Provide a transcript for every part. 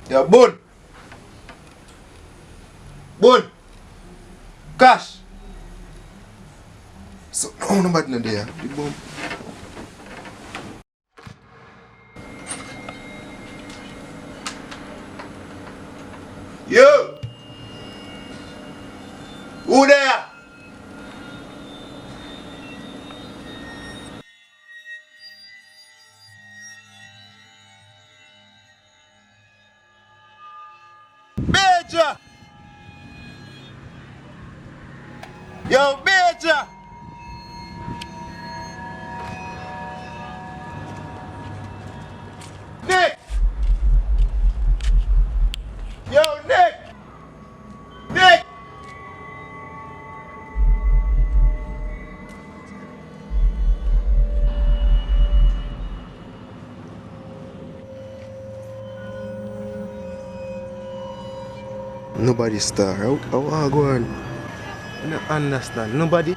Yeah, bun. Bun. Cash. So, no, nobody not there. The bun. Yo! Who there? Major! Yo, Major! Nick! Yo, Nick! Nick! Nobody star. How go on? I don't understand. Nobody.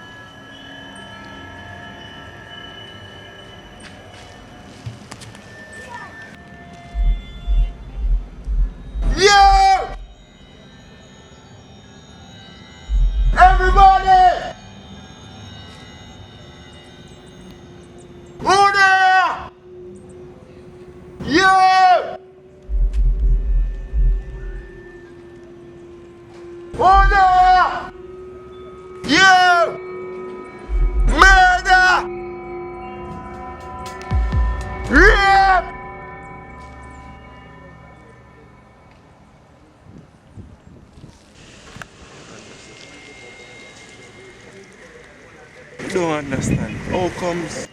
Yo! Everybody! Who there? Yo! Who there? Yo! Murder! Rape! I don't understand. How comes?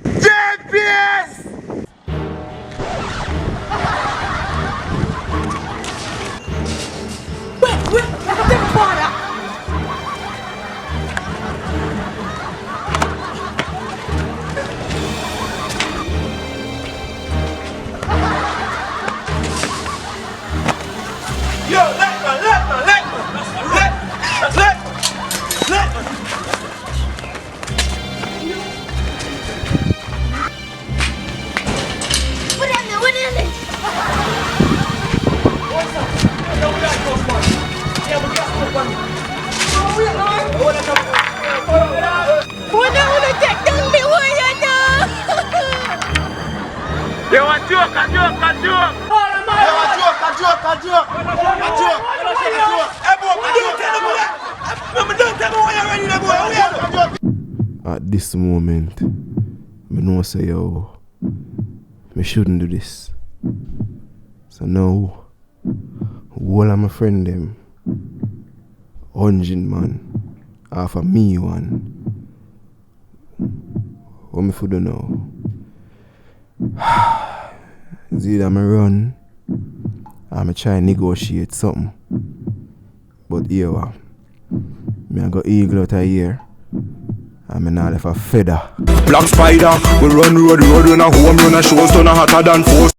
JPS! Yo, let What is it? Una take down me wire now. Yo, a joke. A joke. At this moment, I know say yo, I shouldn't do this. So now, all of my friend them, 100 man, half of me one. What me for do now? It's either I run, or I try and negotiate something. But here, me I go eagle out of here. I'm not left a feather. Black Spider, we run road, run a home run a show, so no hotter than force.